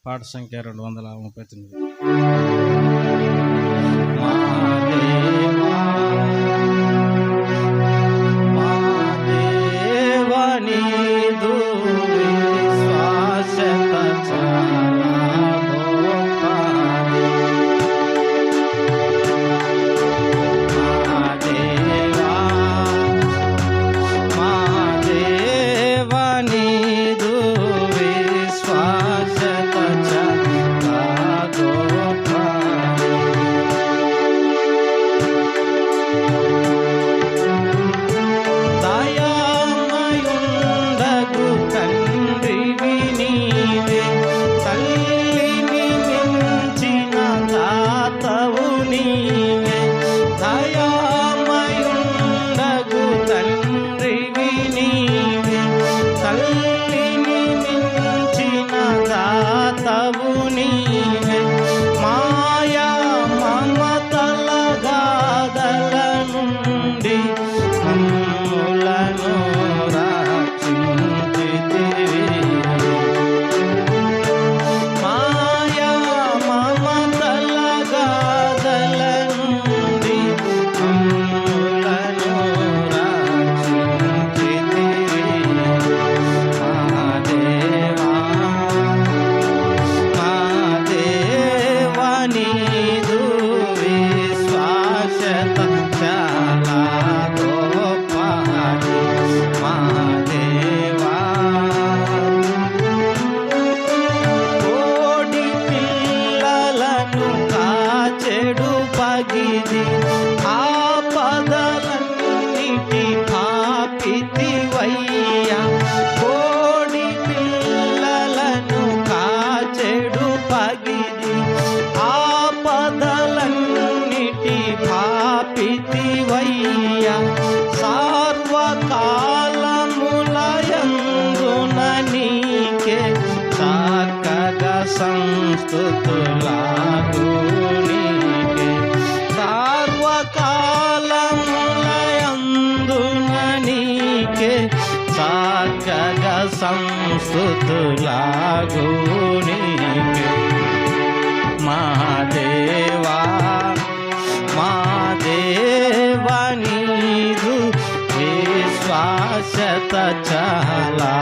పాట సంఖ్య 239. ఆపదలన్నిటి ఆపితివయ్యా, కోడి పిల్లలను కాచెడు పగిది ఆపదలన్నిటి ఆపితివయ్యా, సార్వకాలములయందున నీకే చక్కగా సంస్తుతులాగు చక్కగా సంస్తుతులాగు నీకే. మా దేవా నీదు విశ్వాసత చాలా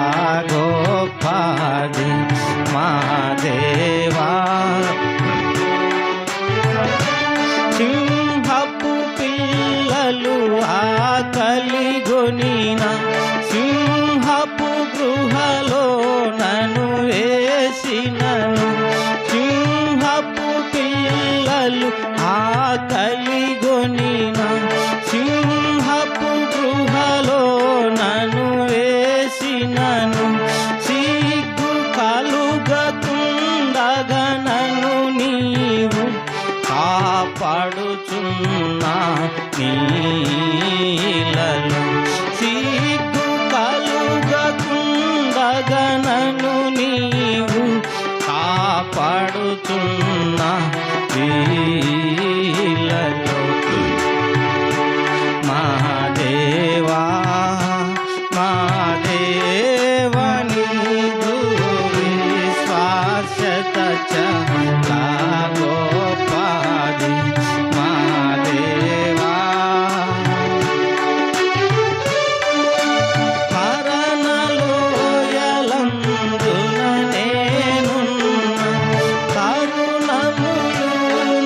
గొప్పది. మా దేవా సింహపు పిల్లలు ఆకలిగొనిన సింహపు గృహలో నన్ను వేసినను, సింహపు పిల్లలు ఆకలిగొనిన సింహపు గృహలో నన్ను వేసినను, సిగ్గు కలుగకుండగా నన్ను నీవు కాపాడుచున్నా నీలలో, సిగ్గు కలుగకుండగా నన్ను నీవు కాపాడుచున్నా నీలలో. మా దేవా నీదు విశ్వాసత చాలా గొప్పది. మా దేవా మరణలోయలందున నేనున్న తరుణములు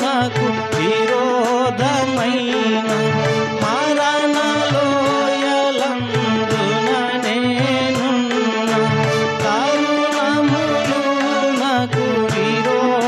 నాకు విరోధమైన, మరణలోయలందున నేనున్న తరుణములు నాకు విరోధమైన,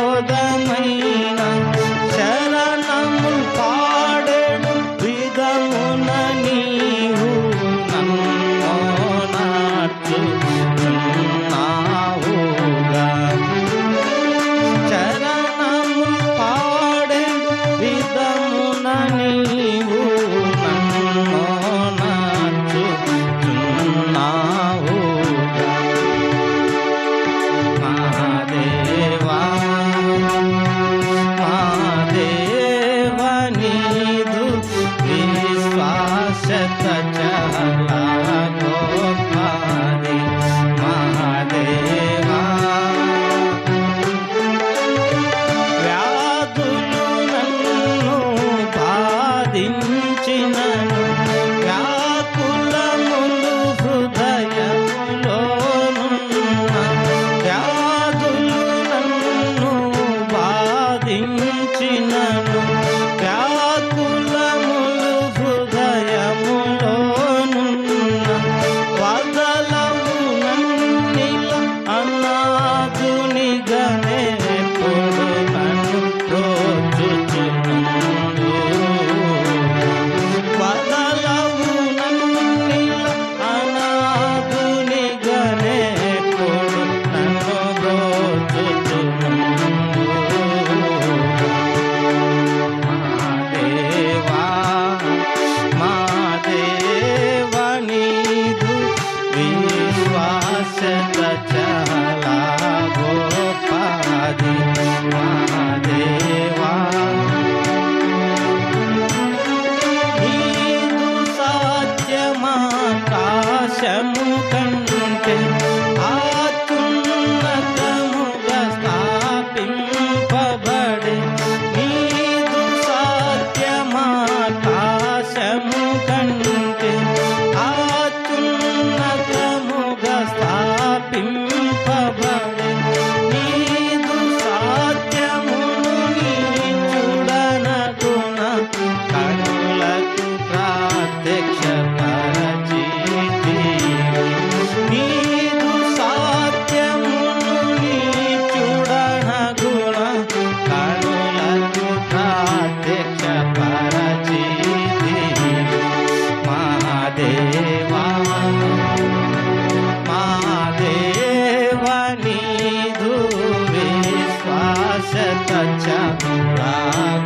చాలా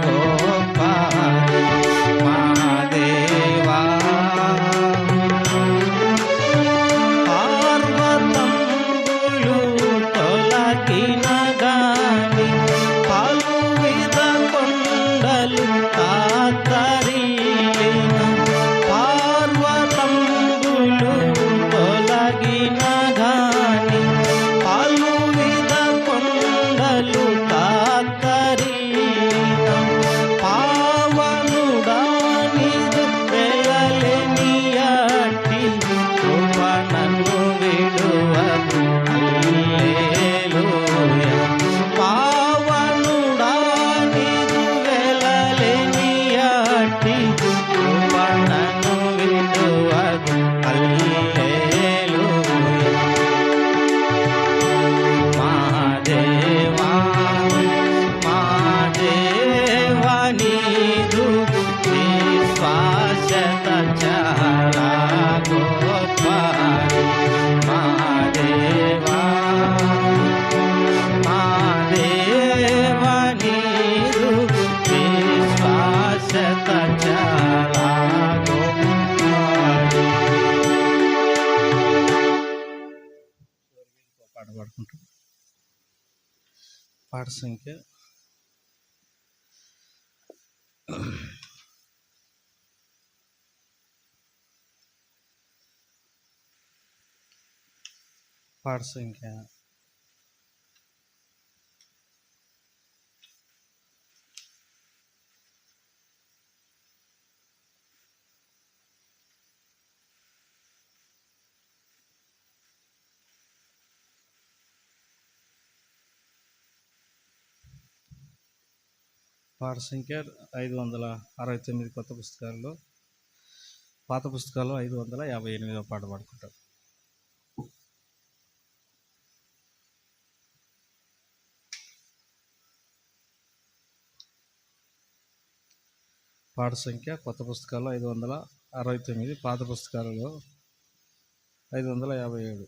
గొప్పది మా దేవా. పర్వతములు తొలగిన గాని పలువిధ కొండలు తాతరిల్లిన, పర్వతములు తొలగిన గాని పలువిధ కొండలు తాతరిల్లిన, పావనుడా నీదు వెలలేని అట్టి కృప నన్ను విడువదు. హల్లెలూయా. పావనుడా నీదు వెలలేని అట్టి కృప నన్ను విడువదు. హల్లెలూయా. మా దేవా మా దేవా నీదు విశ్వాస్యత చాలా గొప్పది మా దేవా. మా దేవా నీదు విశ్వాస్యత చాలా గొప్పది. పాట పాడుకుంటాం. పాట సంఖ్య పాట సంఖ్య 569 కొత్త పుస్తకాల్లో, పాత పుస్తకాల్లో 558వ పాట పాడుకుంటారు. పాట సంఖ్య కొత్త పుస్తకాల్లో 569, పాత పుస్తకాలలో 557.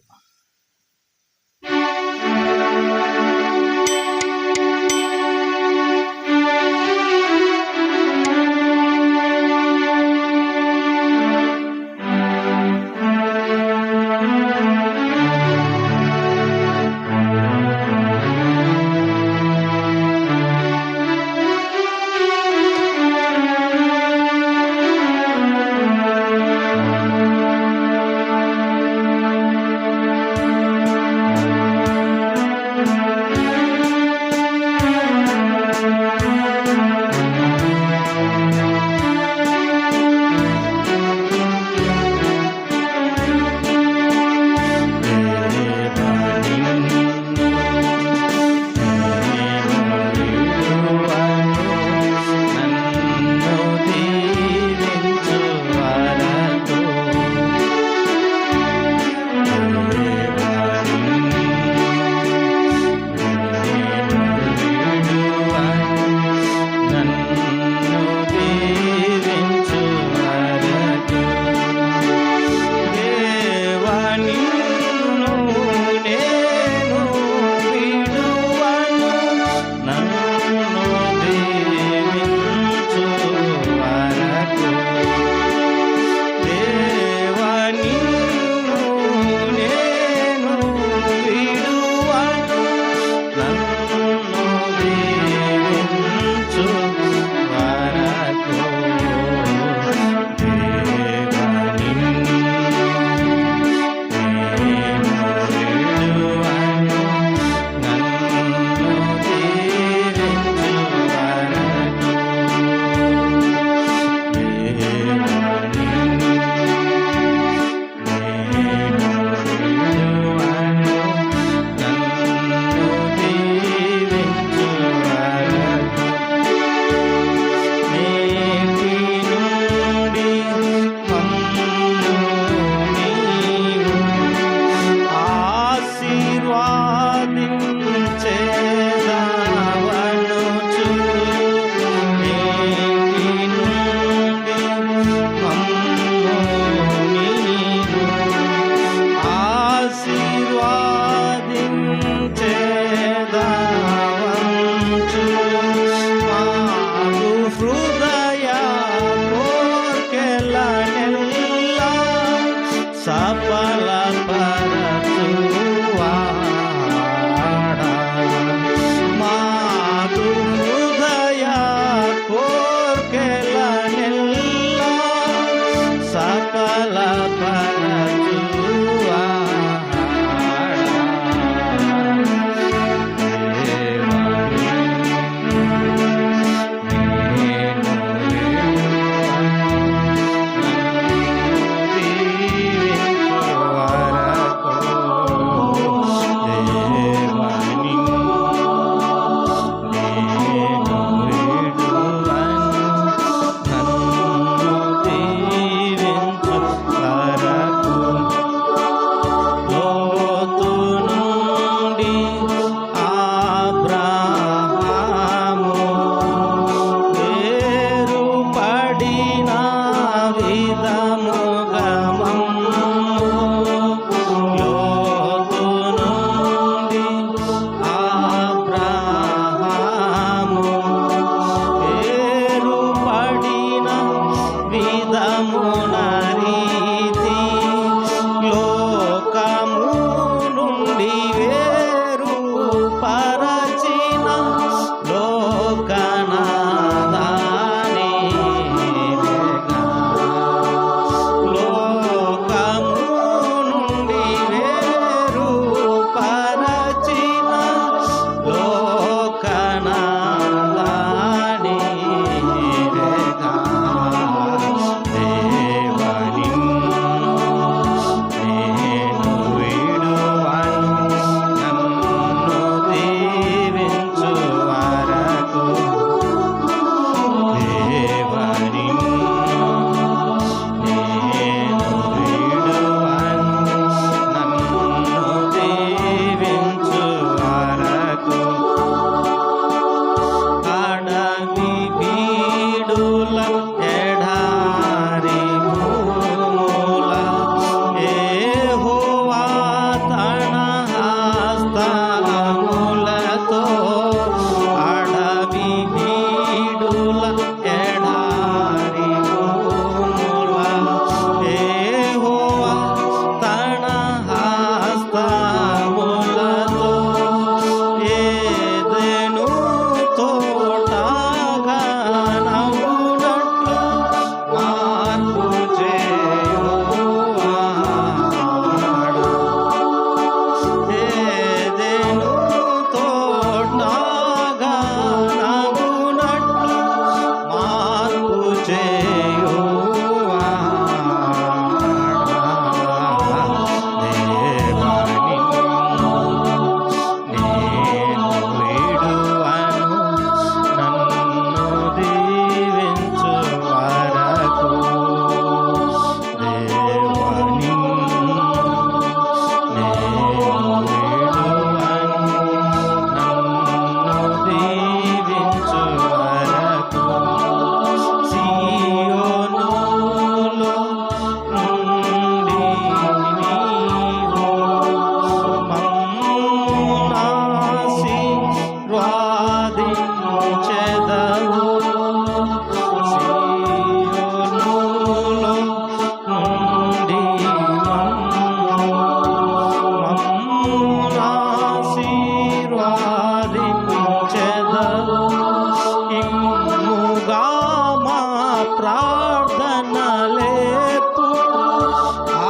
ప్రార్థనలేప్పుడు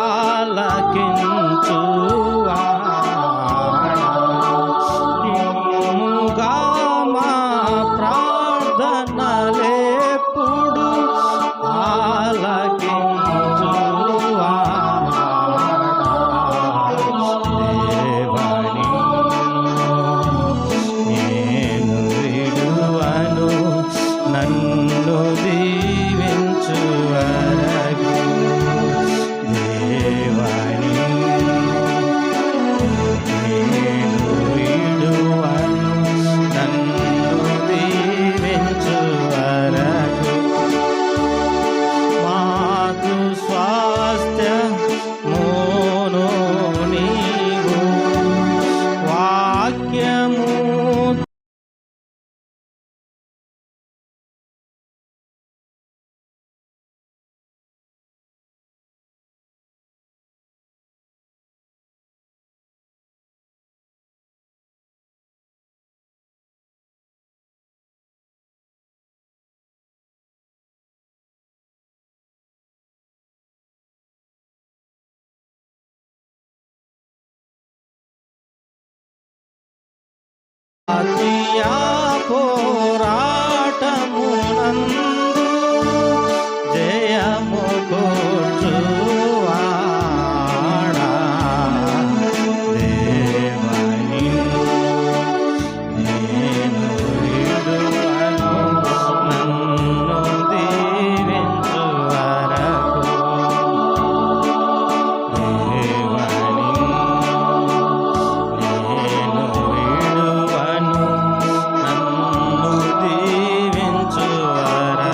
ఆలకించువాడా, నిమ్ముగా మా ప్రార్థనలేప్పుడు నన్ను దీవించు వరకు దేవాని నేను విడువను, నన్ను దీవించు వరకు మాకు స్వాస్థ్యమును నీవు వాక్యము ఆత్మీయ పోరాటమునందు జయము కూర్చువాడా, దేవని నేను విడువను, నన్ను దీవించు వరకు దేవని నేను విడువను, నన్ను దీవించు వరకు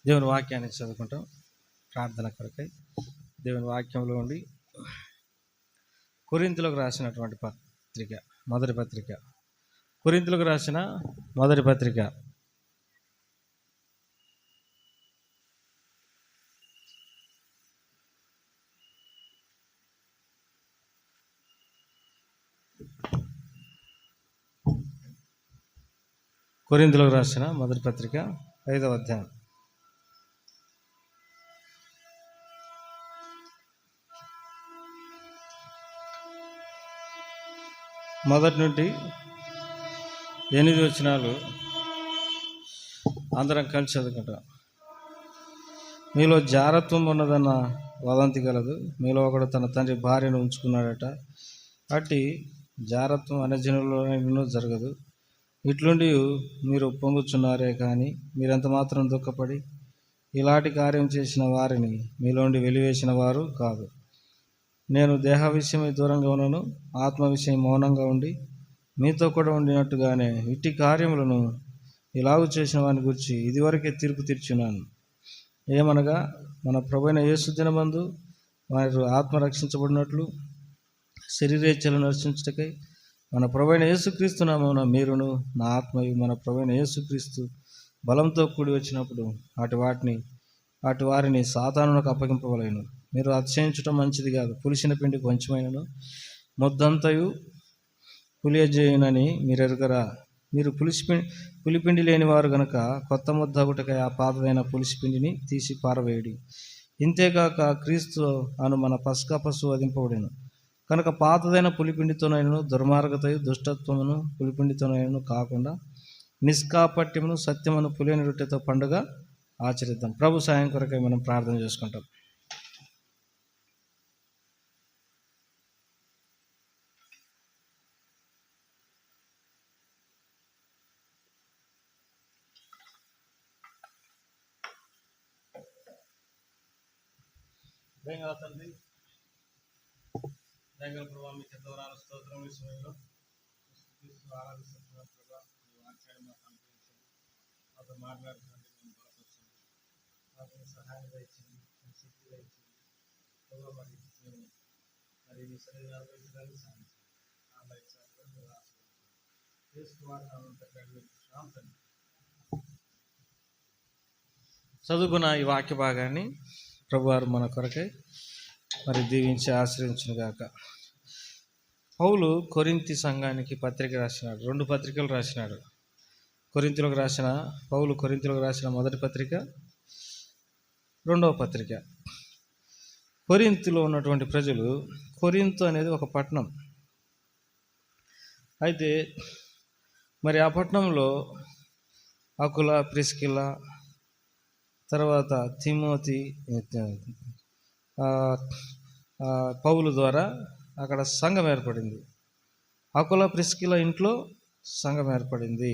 దేవుని వాక్యాన్ని చదువుకుంటాం. ప్రార్థన కొరకై దేవుని వాక్యంలో ఉండి కొరింథీయులకు రాసినటువంటి పత్రిక, మొదటి పత్రిక, కొరింథీయులకు రాసిన మొదటి పత్రిక, కొరింథీయులకు రాసిన మొదటి పత్రిక 5వ అధ్యాయం. మొదటి నుండి 8 వచనాలు అందరం కలిసి చదువుకుంటాం. మీలో జారత్వం ఉన్నదన్న వదంతి కలదు. మీలో ఒకడు తన తండ్రి భార్యను ఉంచుకున్నాడట. అట్టి జారత్వం అన్యజనులలో జరగదు. ఇట్లుండి మీరు పొంగుచున్నారే కానీ మీరెంత మాత్రం దుఃఖపడి ఇలాంటి కార్యం చేసిన వారిని మీలోండి వెలివేసిన వారు కాదు. నేను దేహ విషయమై దూరంగా ఉన్నాను, ఆత్మ విషయం మౌనంగా ఉండి మీతో కూడా ఉండినట్టుగానే ఇట్టి కార్యములను ఇలాగూ చేసిన వారిని గురించి ఇదివరకే తీర్పు తీర్చున్నాను. ఏమనగా మన ప్రభువైన యేసు దినమందు వారు ఆత్మ రక్షించబడినట్లు శరీరేచ్ఛలను నశించుటకై మన ప్రభువైన యేసుక్రీస్తు నామమున మీరును నా ఆత్మయు మన ప్రభువైన యేసుక్రీస్తు బలంతో కూడి వచ్చినప్పుడు అటు వారిని సాతానునకు అప్పగింపవలెను. మీరు అతిశయించటం మంచిది కాదు. పులిసిన పిండి కొంచెమైనను ముద్దంతయు పులియజేయునని మీరు ఎరుగరా? మీరు పులిపిండి లేని వారు గనక కొత్త ముద్ద ఒకటికై ఆ పాతదైన పులిసిపిండిని తీసి పారవేయడి. ఇంతేకాక క్రీస్తు అను మన పస్కా పశువు వధింపబడెను కనుక పాతదైన పులిపిండితోనైనను దుర్మార్గతయు దుష్టత్వమును పులిపిండితోనైనను కాకుండా నిష్కాపట్యమును సత్యమును పులియని రొట్టెతో పండుగ ఆచరిద్దాం. ప్రభు సాయం కొరకై మనం ప్రార్థన చేసుకుంటాం. తండ్రి, ప్రభావ మీకు ఎంతవరాలు స్తోత్రం. ఈ సమయంలో ఆరాధిస్తున్న ప్రభావ వాక్యాన్ని మాతో మాట్లాడుతున్నట్టు మేము బలపరచండి. మాకు సహాయం ఇచ్చింది, శక్తి ఇచ్చింది ప్రభావ. మరి మీ సరైన ఆలోచించడానికి సాధించండి. చదువుకున్న ఈ వాక్య భాగాన్ని ప్రభువారు మన కొరకై మరి దీవించి ఆశ్రయించును గాక. పౌలు కొరింథీ సంఘానికి పత్రిక రాసినాడు. 2 పత్రికలు రాసినాడు. పౌలు కొరింథీయులకు రాసిన మొదటి పత్రిక, 2వ పత్రిక. కొరింథీలో ఉన్నటువంటి ప్రజలు, కొరింథు అనేది ఒక పట్టణం. అయితే మరి ఆ పట్టణంలో అకుల, ప్రిస్కిల, తర్వాత తిమోతి, పౌలు ద్వారా అక్కడ సంఘం ఏర్పడింది. అకుల, ప్రిస్కిల ఇంట్లో సంఘం ఏర్పడింది.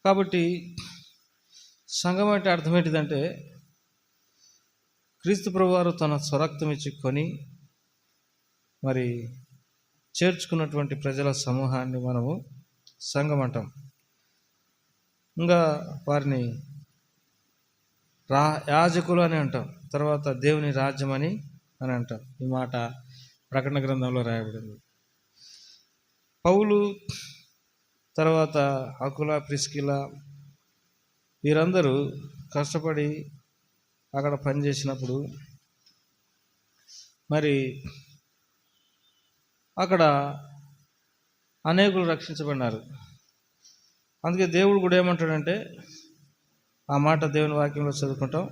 కాబట్టి సంఘం అంటే అర్థం ఏంటిదంటే క్రీస్తు ప్రభువారు తన స్వరక్తం ఇచ్చి కొని మరి చేర్చుకున్నటువంటి ప్రజల సమూహాన్ని మనము సంఘం అంటాం. ఇంకా వారిని యాజకులు అని అంటాం. తర్వాత దేవుని రాజ్యం అని అంటాం. ఈ మాట ప్రకటన గ్రంథంలో రాయబడింది. పౌలు తర్వాత అకుల, ప్రిస్కిల వీరందరూ కష్టపడి అక్కడ పనిచేసినప్పుడు మరి అక్కడ అనేకులు రక్షించబడినారు. అందుకే దేవుడు కూడా ఏమంటాడంటే, ఆ మాట దేవుని వాక్యంలో చదువుకుంటాం.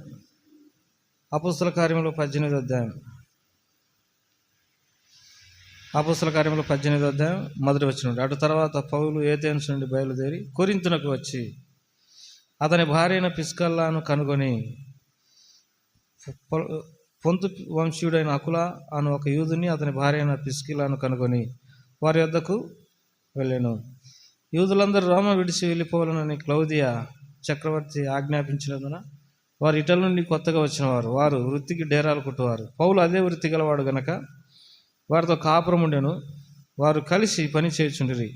అపోస్తల కార్యములు 18వ అధ్యాయం. అపోస్తల కార్యములు 18వ అధ్యాయం మొదటి వచనం. అటు తర్వాత పౌలు ఏథెన్సు నుండి బయలుదేరి కొరింథునకు వచ్చి అతని భార్య అయిన ప్రిస్కిల్లాను కనుగొని పొంతు వంశీయుడైన అకుల అను ఒక యూదుని అతని భార్య అయిన ప్రిస్కిల్లాను కనుగొని వారి వద్దకు వెళ్ళాను. యూదులందరూ రోమ విడిచి వెళ్ళిపోవాలని క్లౌదియా చక్రవర్తి ఆజ్ఞాపించినందున వారు ఇటల నుండి కొత్తగా వచ్చిన వారు వృత్తికి డేరాలు కుట్టువారు. పౌలు అదే వృత్తి గలవాడు గనక వారితో కాపురం ఉండెను. వారు కలిసి పని చేయుచుండిరి.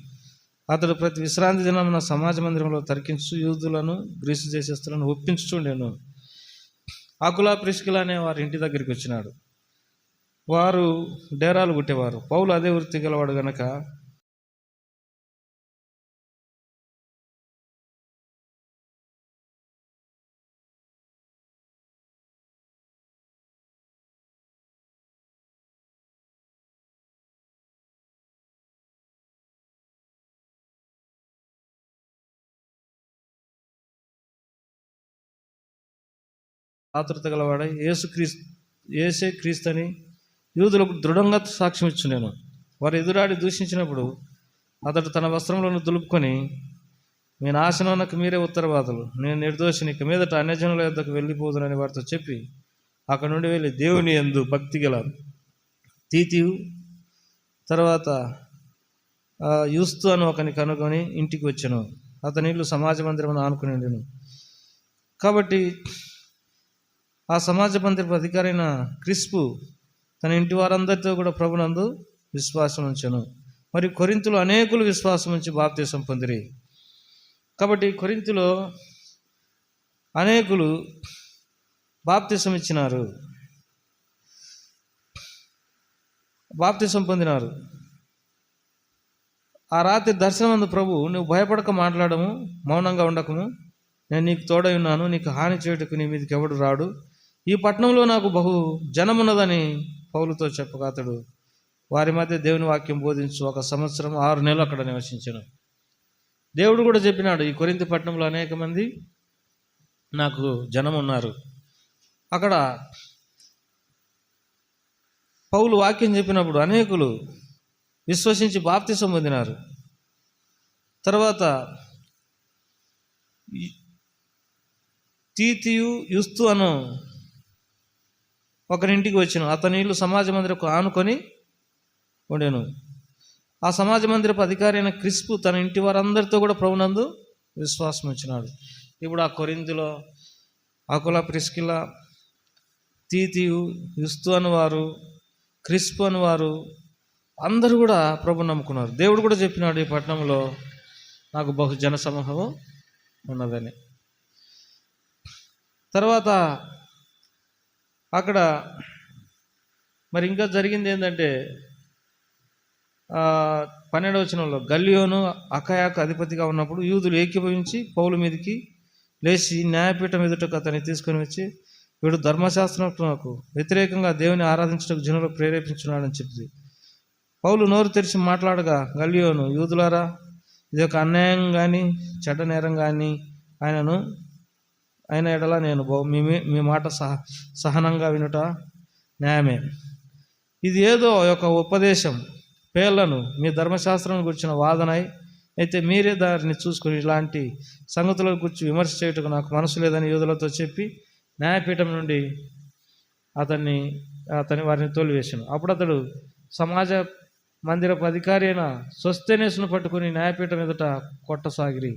అతడు ప్రతి విశ్రాంతి దినమున సమాజ మందిరంలో తర్కించు యూదులను గ్రీసు దేశస్తులను ఒప్పించుచుండెను. ఆకుల ప్రిస్కిల అనే వారి ఇంటి దగ్గరికి వచ్చినాడు. వారు డేరాలు కుట్టేవారు. పౌలు అదే వృత్తి గలవాడు గనక ఆతృత గలవాడై ఏసే క్రీస్తని యూదులకు దృఢంగా సాక్ష్యం ఇచ్చునేను. వారు ఎదురాడి దూషించినప్పుడు అతడు తన వస్త్రములను దులుపుకొని, మీ నాశనానికి మీరే ఉత్తరవాదులు, నేను నిర్దోషిని, ఇక మీదట అన్యజనుల యొద్దకు వెళ్ళిపోదునని వారితో చెప్పి అక్కడ నుండి వెళ్ళి దేవుని యందు భక్తి గల తీతియు తర్వాత యూస్తు అని ఒకని కనుగొని ఇంటికి వచ్చాను. అతని ఇల్లు సమాజ మందిరం ఆనుకుని ఉండెను. కాబట్టి ఆ సమాజ మందిరపు అధికారి అయిన క్రిస్పు తన ఇంటి వారందరితో కూడా ప్రభునందు విశ్వాసం ఉంచెను. మరి కొరింథులో అనేకులు విశ్వాసం ఉంచి బాప్తీసం పొందిరి. కాబట్టి కొరింథులో అనేకులు బాప్తీసం ఇచ్చినారు, బాప్తీసం పొందినారు. ఆ రాత్రి దర్శనమందు ప్రభు, నువ్వు భయపడక మాట్లాడము, మౌనంగా ఉండకము, నేను నీకు తోడై ఉన్నాను, నీకు హాని చేయుటకు నీ మీదకి ఎవడు రాడు, ఈ పట్టణంలో నాకు బహు జనమున్నదని పౌలుతో చెప్పగా అతడు వారి మధ్య దేవుని వాక్యం బోధించు 1 సంవత్సరం 6 నెలలు అక్కడ నివసించాను. దేవుడు కూడా చెప్పినాడు, ఈ కొరింథీ పట్టణంలో అనేక మంది నాకు జనం ఉన్నారు. అక్కడ పౌలు వాక్యం చెప్పినప్పుడు అనేకులు విశ్వసించి బాప్తిసం పొందినారు. తర్వాత తీతియు యూస్తు అను ఒకరింటికి వచ్చాను. అతని ఇల్లు సమాజ మందిరకు ఆనుకొని ఉండెను. ఆ సమాజ మందిరపు అధికారి అయిన క్రిస్పు తన ఇంటి వారందరితో కూడా ప్రభునందు విశ్వాసం ఉంచినాడు. ఇప్పుడు ఆ కొరింథీలో ఆకుల ప్రిస్కిల, తీతియు, యూస్తు అనువారు, క్రిస్పు అనువారు అందరూ కూడా ప్రభు నమ్ముకున్నారు. దేవుడు కూడా చెప్పినాడు, ఈ పట్టణంలో నాకు బహు జన సమూహము ఉన్నదని. తర్వాత అక్కడ మరి ఇంకా జరిగింది ఏంటంటే 12వ వచనంలో గల్లియోను అఖాయాకు అధిపతిగా ఉన్నప్పుడు యూదులు ఏకీభవించి పౌలు మీదకి లేచి న్యాయపీఠం ఎదుటకు అతన్ని తీసుకొని వచ్చి, వీడు ధర్మశాస్త్రకు వ్యతిరేకంగా దేవుని ఆరాధించడానికి జనులు ప్రేరేపించున్నాడని చెప్పింది. పౌలు నోరు తెరిచి మాట్లాడగా గల్లియోను, యూదులారా, ఇది ఒక అన్యాయం కానీ చెడ్డ నేరం కానీ అయిన ఎడల నేను మీ మాట సహనంగా వినుట న్యాయమే. ఇది ఏదో ఒక ఉపదేశం పేర్లను మీ ధర్మశాస్త్రం గురించిన వాదనై అయితే మీరే దారిని చూసుకుని ఇలాంటి సంగతుల గురించి విమర్శ చేయటకు నాకు మనసు లేదని యూదులతో చెప్పి న్యాయపీఠం నుండి అతని వారిని తోలివేశాను. అప్పుడు అతడు సమాజ మందిరపు అధికారి అయిన సోస్తెనేసును పట్టుకుని న్యాయపీఠం ఎదుట కొట్టసాగిరి.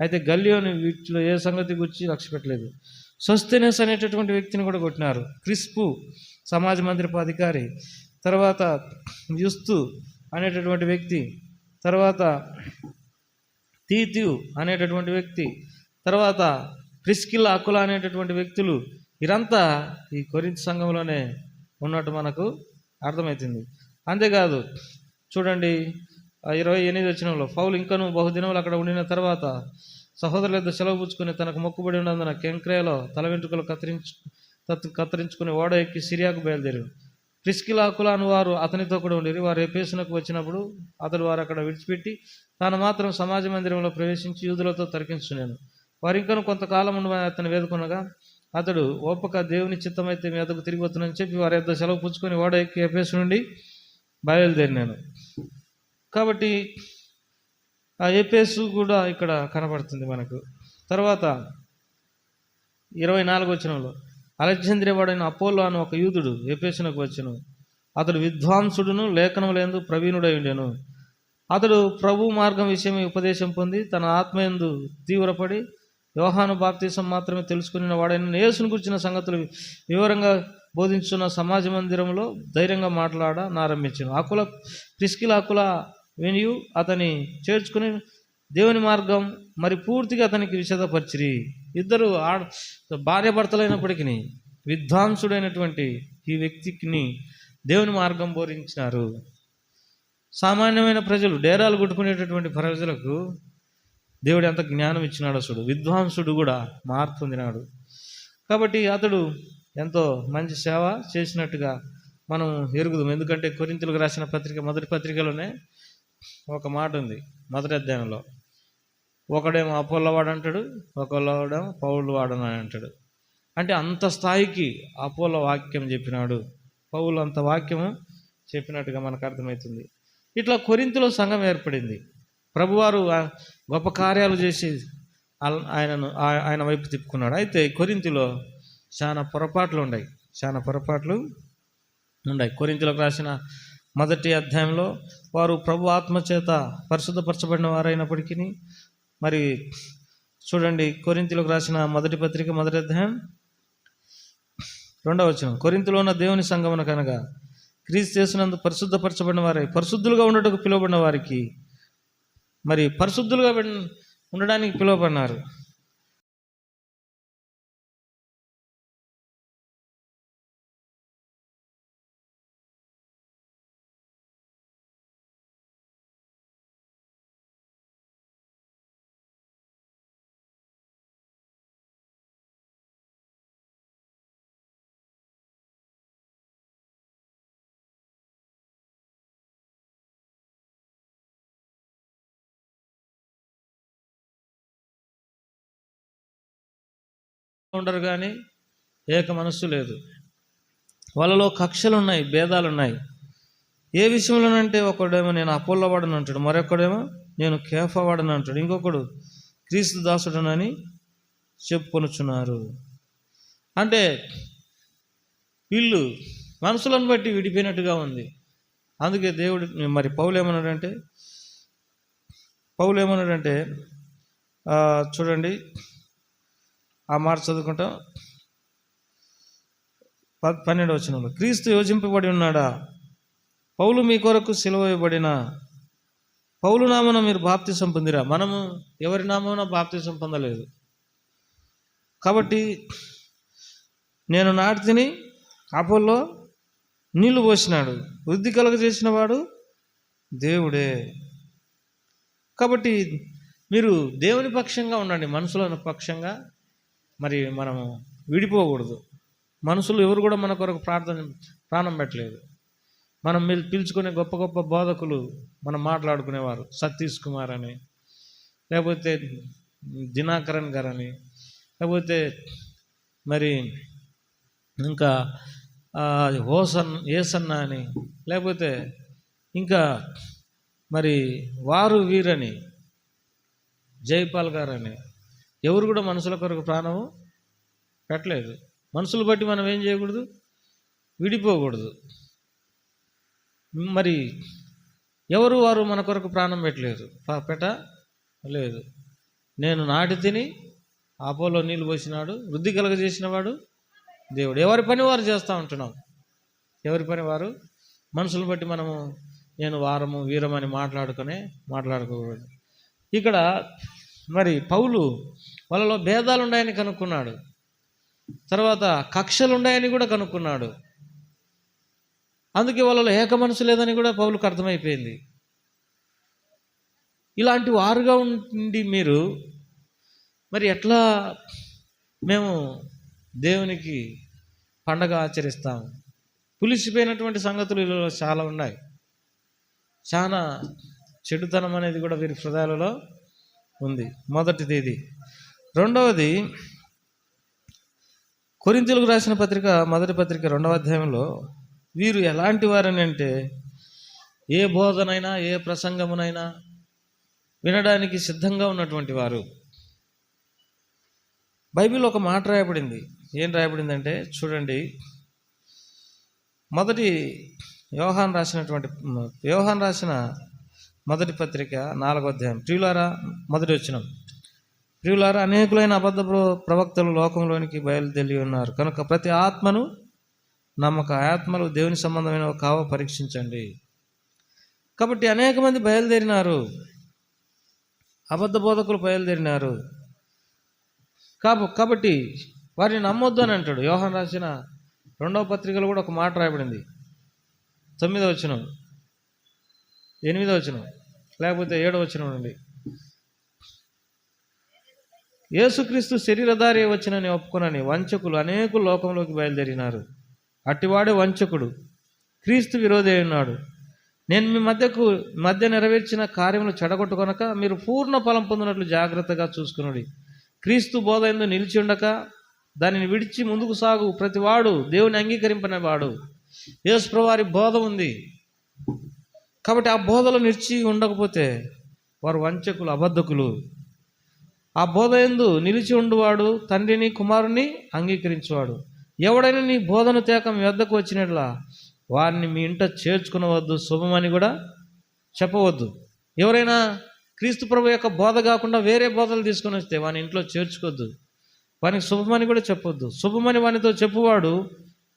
అయితే గల్లియోని వీటిలో ఏ సంగతి గురించి లక్ష్య పెట్టలేదు. సోస్తెనేస్ అనేటటువంటి వ్యక్తిని కూడా కొట్టినారు. క్రిస్పు సమాజ మందిరపు అధికారి, తర్వాత యూస్తు అనేటటువంటి వ్యక్తి, తర్వాత తీతియు అనేటటువంటి వ్యక్తి, తర్వాత ప్రిస్కిల, అకుల అనేటటువంటి వ్యక్తులు, వీరంతా ఈ కొరింథీ సంఘంలోనే ఉన్నట్టు మనకు అర్థమవుతుంది. అంతేకాదు చూడండి 28వ వచనంలో, పౌలు ఇంకను బహుదినములు అక్కడ ఉండిన తర్వాత సహోదరుల యొద్ద సెలవు పుచ్చుకుని తనకు మొక్కుబడి ఉన్నందున కెంక్రేలో తల వెంట్రుకలు కత్తిరించుకుని ఓడ ఎక్కి సిరియాకు బయలుదేరి. ప్రిస్కిల, అకుల అను వారు అతనితో కూడా ఉండేది. వారు ఎఫెసునకు వచ్చినప్పుడు అతడు వారు అక్కడ విడిచిపెట్టి తాను మాత్రం సమాజ మందిరంలో ప్రవేశించి యూదులతో తర్కించున్నాను. వారు ఇంకను కొంతకాలం ఉండమని అతను వేడుకొనగా అతడు ఓపక దేవుని చిత్తమైతే మీ వద్దకు తిరిగి వస్తున్నానని చెప్పి వారి యొద్ద సెలవు పుచ్చుకొని ఓడ ఎక్కి ఎఫెసు నుండి బయలుదేరినాను. కాబట్టి ఆ ఎఫెసు కూడా ఇక్కడ కనపడుతుంది మనకు. తర్వాత 24వ వచనంలో, అలెగ్జాంద్రియా వాడైన అపోలో అని ఒక యూదుడు ఎఫెసునకు వచ్చెను. అతడు విద్వాంసుడును లేఖనములందు ప్రవీణుడై ఉండెను. అతడు ప్రభు మార్గం విషయమై ఉపదేశం పొంది తన ఆత్మయందు తీవ్రపడి యోహాను బాప్తీసం మాత్రమే తెలుసుకున్న వాడైన యేసును గురించిన సంగతులు వివరంగా బోధించున్న సమాజ మందిరంలో ధైర్యంగా మాట్లాడారంభించాను. ప్రిస్కిల, అకుల వినియు అతని చేర్చుకుని దేవుని మార్గం మరి పూర్తిగా అతనికి విషదపరిచిరి. ఇద్దరు భార్యాభర్తలైనప్పటికీ విద్వాంసుడైనటువంటి ఈ వ్యక్తికి దేవుని మార్గం బోధించినారు. సామాన్యమైన ప్రజలు, డేరాలు కొట్టుకునేటటువంటి ప్రజలకు దేవుడు ఎంత జ్ఞానం ఇచ్చినాడో చూడు. విద్వాంసుడు కూడా మార్పు పొందినాడు. కాబట్టి అతడు ఎంతో మంచి సేవ చేసినట్టుగా మనం ఎరుగుదాం. ఎందుకంటే కొరింథీయులకు రాసిన పత్రిక మొదటి పత్రికలోనే ఒక మాట ఉంది, మొదటి అధ్యాయంలో. ఒకడేమో అపోల్లో వాడు అంటాడు, ఒకళ్ళేమో పౌలు వాడని అంటాడు. అంటే అంత స్థాయికి అపోల్లో వాక్యం చెప్పినాడు, పౌలు అంత వాక్యము చెప్పినట్టుగా మనకు అర్థమవుతుంది. ఇట్లా కొరింథీలో సంఘం ఏర్పడింది. ప్రభువారు గొప్ప కార్యాలు చేసి ఆయన వైపు తిప్పుకున్నాడు. అయితే కొరింథీలో చాలా పొరపాట్లు ఉన్నాయి. కొరింథీయులకు రాసిన మొదటి అధ్యాయంలో వారు ప్రభు ఆత్మచేత పరిశుద్ధపరచబడిన వారైనప్పటికీ, మరి చూడండి, కొరింథీయులకు రాసిన మొదటి పత్రిక మొదటి అధ్యాయం 2వ వచనం, కొరింథీలో ఉన్న దేవుని సంఘమున కనుక క్రీస్తు యేసునందు పరిశుద్ధపరచబడిన వారై పరిశుద్ధులుగా ఉండటకు పిలువబడిన వారికి, మరి పరిశుద్ధులుగా ఉండడానికి పిలువబడినారు. ఉండరు కానీ ఏక మనస్సు లేదు. వాళ్ళలో కక్షలు ఉన్నాయి, భేదాలు ఉన్నాయి. ఏ విషయంలోనంటే ఒకడేమో నేను అపోల్లో వాడని అంటాడు, మరొకడేమో నేను కేఫా వాడని అంటాడు, ఇంకొకడు క్రీస్తు దాసుడనని చెప్పుకొనుచున్నారు. అంటే వీళ్ళు మనసులను బట్టి విడిపోయినట్టుగా ఉంది. అందుకే దేవుడు మరి పౌలు ఏమన్నాడంటే చూడండి, ఆ మాట చదువుకుంటాం. 12వ వచనంలో, క్రీస్తు యోజింపబడి ఉన్నాడా? పౌలు మీ కొరకు సిలువ వేయబడిన పౌలు నామమున మీరు బాప్తిసం పొందిరా? మనము ఎవరి నామమున బాప్తిసం పొందలేదు. కాబట్టి నేను నాటిని, అపోల్లో నీళ్లు పోసినాడు, వృద్ధి కలుగజేసిన వాడు దేవుడే. కాబట్టి మీరు దేవుని పక్షంగా ఉండండి, మనుషుల పక్షంగా మరి మనము విడిపోకూడదు. మనుషులు ఎవరు కూడా మన కొరకు ప్రాణం పెట్టలేదు. మనం పిలుచుకునే గొప్ప గొప్ప బోధకులు మనం మాట్లాడుకునేవారు, సతీష్ కుమార్ అని, లేకపోతే దినాకరన్ గారు అని, లేకపోతే మరి ఇంకా ఏసన్న అని, లేకపోతే ఇంకా మరి వారు వీరని, జైపాల్ గారని, ఎవరు కూడా మనుషుల కొరకు ప్రాణము పెట్టలేదు. మనుషులు బట్టి మనం ఏం చేయకూడదు, విడిపోకూడదు. మరి ఎవరు వారు మన కొరకు ప్రాణం పెట్టలేదు. నేను నాటి తిని, అపోలో నీళ్ళు పోసినాడు, వృద్ధి కలుగజేసిన వాడు దేవుడు. ఎవరి పని వారు చేస్తూ ఉంటున్నాం, ఎవరి పని వారు. మనుషులను బట్టి మనము నేను వారము వీరమని మాట్లాడుకోకూడదు. ఇక్కడ మరి పౌలు వాళ్ళలో భేదాలు ఉన్నాయని కనుక్కున్నాడు, తర్వాత కక్షలు ఉన్నాయని కూడా కనుక్కున్నాడు. అందుకే వాళ్ళలో ఏక మనసు లేదని కూడా పౌలుకు అర్థమైపోయింది. ఇలాంటి వారుగా ఉండి మీరు మరి ఎట్లా మేము దేవునికి పండగ ఆచరిస్తాము? పులిసిపోయినటువంటి సంగతులు వీళ్ళలో చాలా ఉన్నాయి. చాలా చెడుతనం అనేది కూడా వీరి హృదయాలలో ఉంది. మొదటిది ఇది. రెండవది, కొరింథీయులకు రాసిన పత్రిక మొదటి పత్రిక 2వ అధ్యాయంలో వీరు ఎలాంటి వారని అంటే, ఏ బోధనైనా ఏ ప్రసంగమునైనా వినడానికి సిద్ధంగా ఉన్నటువంటి వారు. బైబిల్లో ఒక మాట రాయబడింది. ఏం రాయబడిందంటే చూడండి, యోహాను రాసిన మొదటి పత్రిక 4వ అధ్యాయం, ప్రియులారా, మొదటి వచనం, ప్రియులారా, అనేకులైన అబద్ధ ప్రవక్తలు లోకంలోనికి బయలుదేరి ఉన్నారు కనుక ప్రతి ఆత్మను నమ్మక ఆత్మలు దేవుని సంబంధమైన కావో పరీక్షించండి. కాబట్టి అనేక మంది బయలుదేరినారు, అబద్ధ బోధకులు బయలుదేరినారు. కాబట్టి వారిని నమ్మొద్దు అని అంటాడు. యోహాను రాసిన 2వ పత్రికలో కూడా ఒక మాట రాయబడింది, 9వ వచనం, 8వ వచనం, లేకపోతే 7వ వచనం నుండి. యేసుక్రీస్తు శరీరధారి వచ్చినని ఒప్పుకొనని వంచకులు అనేకులు లోకంలోకి బయలుదేరినారు. అట్టివాడే వంచకుడు, క్రీస్తు విరోధి ఉన్నాడు. నేను మీ మధ్య నెరవేర్చిన కార్యములు చెడగొట్టుకొనక మీరు పూర్ణ ఫలం పొందినట్లు జాగ్రత్తగా చూసుకునుడి. క్రీస్తు బోధ యందు నిలిచి ఉండక దానిని విడిచి ముందుకు సాగు ప్రతివాడు దేవుని అంగీకరింపనేవాడు. యేసుప్రభువు వారి బోధ ఉంది కాబట్టి ఆ బోధలో నిలిచి ఉండకపోతే వారు వంచకులు, అబద్ధకులు. ఆ బోధ యందు నిలిచి ఉండువాడు తండ్రిని కుమారుని అంగీకరించువాడు. ఎవడైనా నీ బోధను తేక మీ వద్దకు వచ్చినట్లా వారిని మీ ఇంట చేర్చుకునవద్దు, శుభమని కూడా చెప్పవద్దు. ఎవరైనా క్రీస్తు ప్రభు యొక్క బోధ కాకుండా వేరే బోధలు తీసుకొని వస్తే వాని ఇంట్లో చేర్చుకోవద్దు, వానికి శుభమని కూడా చెప్పొద్దు. శుభమని వానితో చెప్పువాడు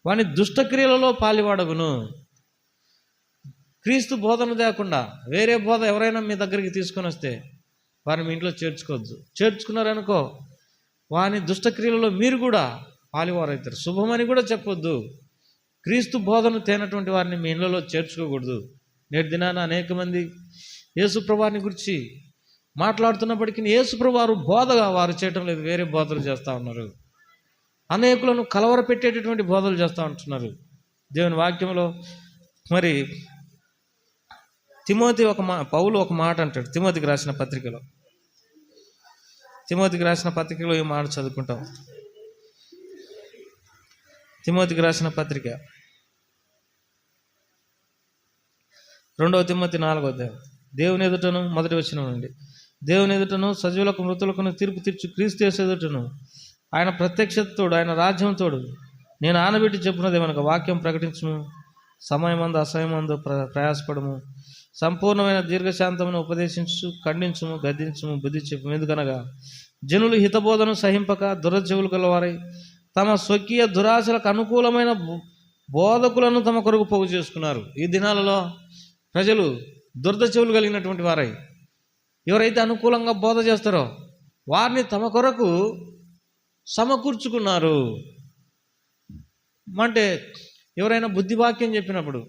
వాని దుష్టక్రియలలో పాలివాడగును. క్రీస్తు బోధన లేకుండా వేరే బోధ ఎవరైనా మీ దగ్గరికి తీసుకొని వస్తే వారిని మీ ఇంట్లో చేర్చుకోవద్దు. చేర్చుకున్నారనుకో వాని దుష్టక్రియలలో మీరు కూడా పాలివారైతారు. శుభమని కూడా చెప్పొద్దు. క్రీస్తు బోధను తేనటువంటి వారిని మీ ఇళ్ళలో చేర్చుకోకూడదు. నేటి దినాన అనేక మంది యేసుప్రభువారిని గురించి మాట్లాడుతున్నప్పటికీ యేసుప్రభు వారు బోధగా వారు చేయటం లేదు, వేరే బోధలు చేస్తూ ఉన్నారు. అనేకులను కలవర పెట్టేటటువంటి బోధలు చేస్తూ ఉంటున్నారు. దేవుని వాక్యంలో మరి పౌలు ఒక మాట అంటాడు తిమోతికి రాసిన పత్రికలో ఈ మాట చదువుకుంటాం. తిమోతికి రాసిన పత్రిక 2వ తిమోతి 4వ అధ్యాయం. దేవుని ఎదుటను, మొదటి వచనం నుండి, దేవుని ఎదుటను సజీవులకు మృతులకు తీర్పు తీర్చు క్రీస్తు యేసు ఎదుటను ఆయన ప్రత్యక్షతోడు ఆయన రాజ్యంతోడు నేను ఆనబెట్టి చెప్పున్నది మనకు వాక్యం ప్రకటించుము. సమయమందు అసమయమందు ప్రయాసపడము. సంపూర్ణమైన దీర్ఘశాంతమును ఉపదేశించు, ఖండించుము, గద్దించుము, బుద్ధి చెప్పు. ఎందుకనగా జనులు హితబోధను సహింపక దురచెవులు గలవారై తమ స్వకీయ దురాశలకు అనుకూలమైన బోధకులను తమ కొరకు పోగు చేసుకున్నారు. ఈ దినాలలో ప్రజలు దురద చెవులు కలిగినటువంటి వారై ఎవరైతే అనుకూలంగా బోధ చేస్తారో వారిని తమ కొరకు సమకూర్చుకున్నారు. అంటే ఎవరైనా బుద్ధివాక్యం చెప్పినప్పుడు,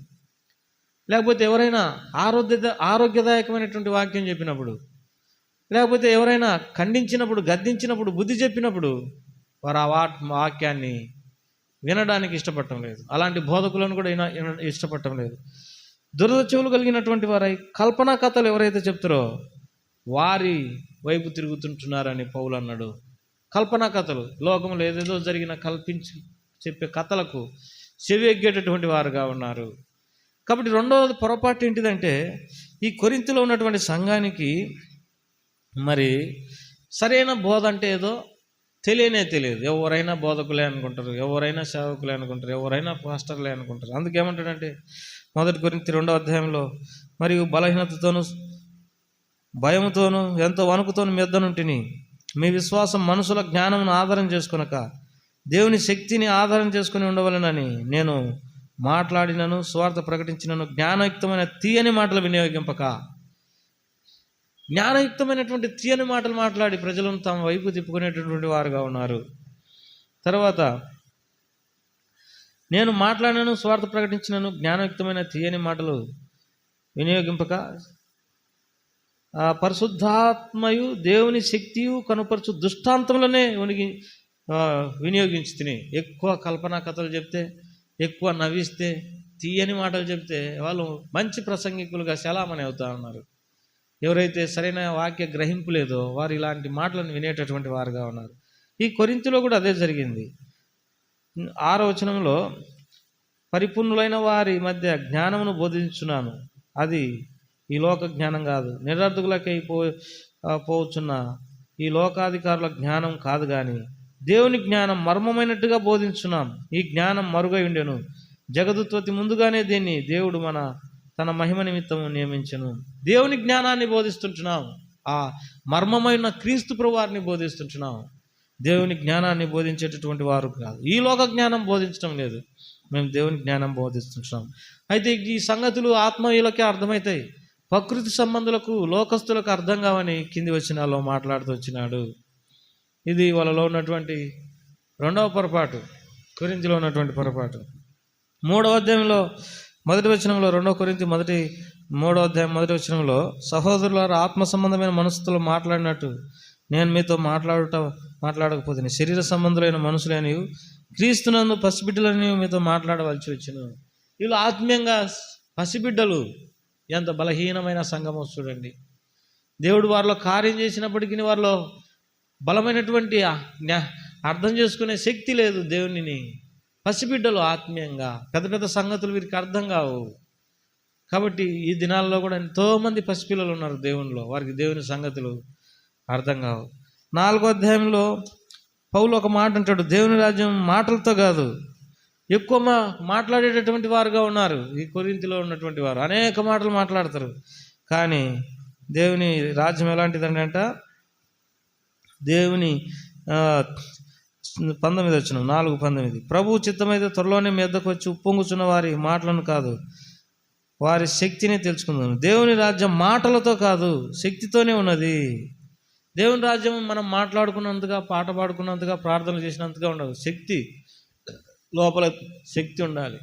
లేకపోతే ఎవరైనా ఆరోగ్యదాయకమైనటువంటి వాక్యం చెప్పినప్పుడు, లేకపోతే ఎవరైనా ఖండించినప్పుడు, గద్దించినప్పుడు, బుద్ధి చెప్పినప్పుడు వారు ఆ వాక్యాన్ని వినడానికి ఇష్టపడటం లేదు. అలాంటి బోధకులను కూడా ఇష్టపడటం లేదు. దురద చెవులు కలిగినటువంటి వారై కల్పనా కథలు ఎవరైతే చెప్తారో వారి వైపు తిరుగుతుంటున్నారని పౌలు అన్నాడు. కల్పనా కథలు, లోకంలో ఏదేదో జరిగిన కల్పించి చెప్పే కథలకు చెవి ఎగ్గేటటువంటి వారుగా ఉన్నారు. కాబట్టి రెండవ పొరపాటు ఏంటిదంటే ఈ కొరింథీలో ఉన్నటువంటి సంఘానికి మరి సరైన బోధ అంటే ఏదో తెలియదు. ఎవరైనా బోధకులే అనుకుంటారు, ఎవరైనా సేవకులే అనుకుంటారు, ఎవరైనా పాస్టర్లే అనుకుంటారు. అందుకేమంటాడంటే 1 కొరింథీ 2వ అధ్యాయంలో, మరియు బలహీనతతోనూ భయముతోనూ ఎంతో వణుకుతోనూ మీ యొద్దనుంటిని. మీ విశ్వాసం మనుషుల జ్ఞానమును ఆధారం చేసుకొనక దేవుని శక్తిని ఆధారం చేసుకుని ఉండవలెనని నేను మాట్లాడినను స్వార్థ ప్రకటించినను జ్ఞానయుక్తమైన తీయని మాటలు వినియోగింపక. జ్ఞానయుక్తమైనటువంటి తీయని మాటలు మాట్లాడి ప్రజలను తమ వైపు తిప్పుకునేటటువంటి వారుగా ఉన్నారు. తర్వాత నేను మాట్లాడినను స్వార్థ ప్రకటించినను జ్ఞానయుక్తమైన తీయని మాటలు వినియోగింపక పరిశుద్ధాత్మయు దేవుని శక్తియు కనుపరచు దుష్టాంతంలోనే వినియోగించి తిని. ఎక్కువ కల్పనా కథలు చెప్తే, ఎక్కువ నవ్విస్తే, తీయని మాటలు చెప్తే వాళ్ళు మంచి ప్రసంగికులుగా చలామణి అవుతా ఉన్నారు. ఎవరైతే సరైన వాక్య గ్రహింపు లేదో వారు ఇలాంటి మాటలను వినేటటువంటి వారుగా ఉన్నారు. ఈ కొరింథీలో కూడా అదే జరిగింది. 6వ వచనంలో, పరిపూర్ణులైన వారి మధ్య జ్ఞానమును బోధించున్నాను, అది ఈ లోక జ్ఞానం కాదు, నిరర్ధకులకై పోవచ్చున్న ఈ లోకాధికారుల జ్ఞానం కాదు, కానీ దేవుని జ్ఞానం మర్మమైనట్టుగా బోధించున్నాం. ఈ జ్ఞానం మరుగై ఉండెను, జగదుత్పత్తి ముందుగానే దీన్ని దేవుడు తన మహిమ నిమిత్తము నియమించను. దేవుని జ్ఞానాన్ని బోధిస్తుంటున్నాం, ఆ మర్మమైన క్రీస్తు ప్రభువారిని బోధిస్తుంటున్నాం. దేవుని జ్ఞానాన్ని బోధించేటటువంటి వారు కాదు, ఈ లోక జ్ఞానం బోధించడం లేదు. మేము దేవుని జ్ఞానం బోధిస్తున్నాం. అయితే ఈ సంగతులు ఆత్మీయులకే అర్థమవుతాయి, ప్రకృతి సంబంధులకు లోకస్తులకు అర్థం కావని కింది వచనాల్లో మాట్లాడుతూ వచ్చినాడు. ఇది వాళ్ళలో ఉన్నటువంటి రెండవ పొరపాటు, కొరింథీలో ఉన్నటువంటి పొరపాటు. 3వ అధ్యాయంలో 1వ వచనంలో, 2 కొరింథీ 3వ అధ్యాయం 1వ వచనంలో, సహోదరులారా, ఆత్మ సంబంధమైన మనసుతో మాట్లాడినట్టు నేను మీతో మాట్లాడకపోతే శరీర సంబంధులైన మనుషులని క్రీస్తునందు పసిబిడ్డలని మీతో మాట్లాడవలసి వచ్చును. వీళ్ళు ఆత్మీయంగా పసిబిడ్డలు. ఎంత బలహీనమైన సంఘమో చూడండి. దేవుడు వారిలో కార్యం చేసినప్పటికీ వారిలో బలమైనటువంటి అర్థం చేసుకునే శక్తి లేదు దేవునిని. పసిబిడ్డలు ఆత్మీయంగా. పెద్ద పెద్ద సంగతులు వీరికి అర్థం కావు. కాబట్టి ఈ దినాల్లో కూడా ఎంతోమంది పసిపిల్లలు ఉన్నారు దేవునిలో, వారికి దేవుని సంగతులు అర్థం కావు. 4వ అధ్యాయంలో పౌలు ఒక మాట అంటాడు, దేవుని రాజ్యం మాటలతో కాదు. ఎక్కువ మాట్లాడేటటువంటి వారుగా ఉన్నారు ఈ కొరింథీలో ఉన్నటువంటి వారు. అనేక మాటలు మాట్లాడతారు. కానీ దేవుని రాజ్యం ఎలాంటిదండి అంట, దేవుని 19 వచనం, 4:19, ప్రభు చిత్తమైతే త్వరలోనే మీ వద్దకు వచ్చి ఉప్పొంగుచున్న వారి మాటలను కాదు, వారి శక్తిని తెలుసుకుందాం. దేవుని రాజ్యం మాటలతో కాదు, శక్తితోనే ఉన్నది. దేవుని రాజ్యం మనం మాట్లాడుకున్నంతగా, పాట పాడుకున్నంతగా, ప్రార్థనలు చేసినంతగా ఉండదు. శక్తి, లోపల శక్తి ఉండాలి.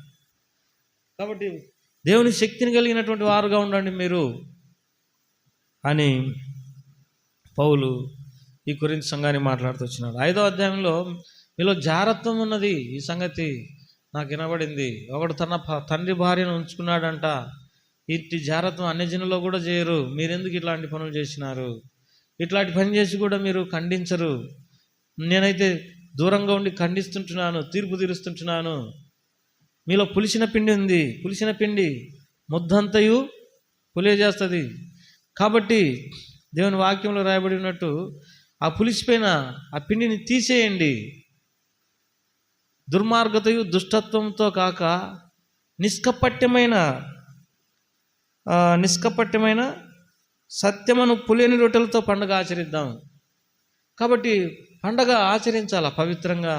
కాబట్టి దేవుని శక్తిని కలిగినటువంటి వారుగా ఉండండి మీరు అని పౌలు ఈ కొరింథీ సంఘాన్ని మాట్లాడుతూ వచ్చినాడు. 5వ అధ్యాయంలో, మీలో జారత్వం ఉన్నది, ఈ సంగతి నాకు వినబడింది. ఒకడు తన తండ్రి భార్యను ఉంచుకున్నాడంట. ఇట్టి జారత్వం అన్యజనుల్లో కూడా చేయరు. మీరెందుకు ఇట్లాంటి పనులు చేసినారు? ఇట్లాంటి పని చేసి కూడా మీరు ఖండించరు. నేనైతే దూరంగా ఉండి ఖండిస్తుంటున్నాను, తీర్పు తీరుస్తుంటున్నాను. మీలో పులిసిన పిండి ఉంది. పులిసిన పిండి ముద్దంతయు పులియజేస్తుంది. కాబట్టి దేవుని వాక్యంలో రాయబడి ఉన్నట్టు ఆ పులిసిపోయిన ఆ పిండిని తీసేయండి. దుర్మార్గతయు దుష్టత్వంతో కాక నిష్కపట్యమైన సత్యమును పులియని రొట్టెలతో పండుగ ఆచరిద్దాం. కాబట్టి పండగ ఆచరించాలా పవిత్రంగా.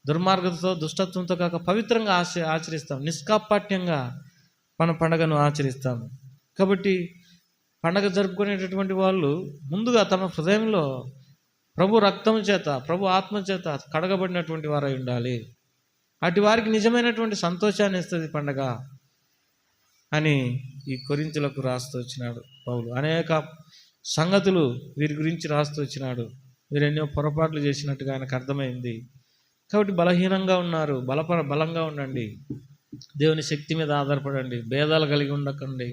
దుర్మార్గతతో దుష్టత్వంతో కాక పవిత్రంగా ఆచరిస్తాం. నిష్కాపట్యంగా మన పండగను ఆచరిస్తాం. కాబట్టి పండగ జరుపుకునేటటువంటి వాళ్ళు ముందుగా తమ హృదయంలో ప్రభు రక్తం చేత, ప్రభు ఆత్మ చేత కడగబడినటువంటి వారై ఉండాలి. అటు వారికి నిజమైనటువంటి సంతోషాన్ని ఇస్తుంది పండగ అని ఈ కొరింథీలకు రాస్తూ వచ్చినాడు పౌలు. అనేక సంగతులు వీరి గురించి రాస్తూ వచ్చినాడు. వీరు ఎన్నో పొరపాట్లు చేసినట్టుగా ఆయనకు అర్థమైంది. కాబట్టి బలహీనంగా ఉన్నారు, బలంగా ఉండండి. దేవుని శక్తి మీద ఆధారపడండి. భేదాలు కలిగి ఉండకండి,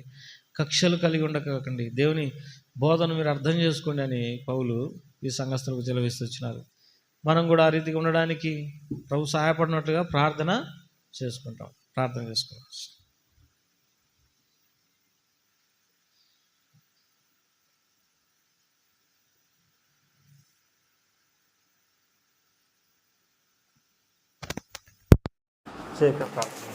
కక్షలు కలిగి ఉండకండి. దేవుని బోధన మీరు అర్థం చేసుకోండి అని పౌలు ఈ సంఘస్థులకు చెలవిస్తూ వచ్చినారు. మనం కూడా ఆ రీతిగా ఉండడానికి ప్రభు సహాయపడినట్లుగా ప్రార్థన చేసుకుంటాం. ప్రార్థన చేసుకోవచ్చు. ప్రార్థన